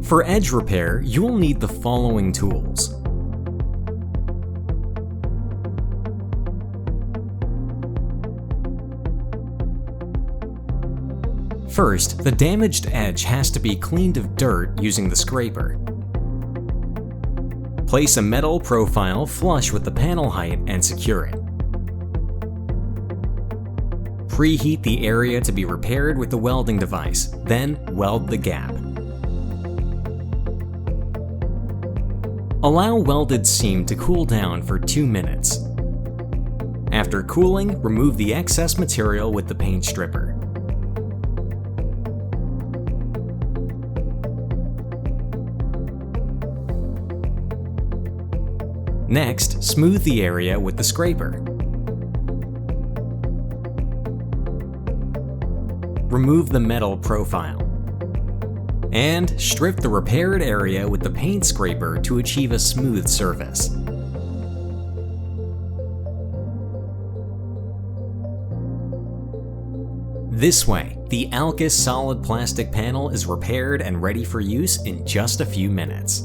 For edge repair, you will need the following tools. First, the damaged edge has to be cleaned of dirt using the scraper. Place a metal profile flush with the panel height and secure it. Preheat the area to be repaired with the welding device, then weld the gap. Allow welded seam to cool down for 2 minutes. After cooling, remove the excess material with the paint stripper. Next, smooth the area with the scraper. Remove the metal profile. And strip the repaired area with the paint scraper to achieve a smooth surface. This way, the alkus solid plastic panel is repaired and ready for use in just a few minutes.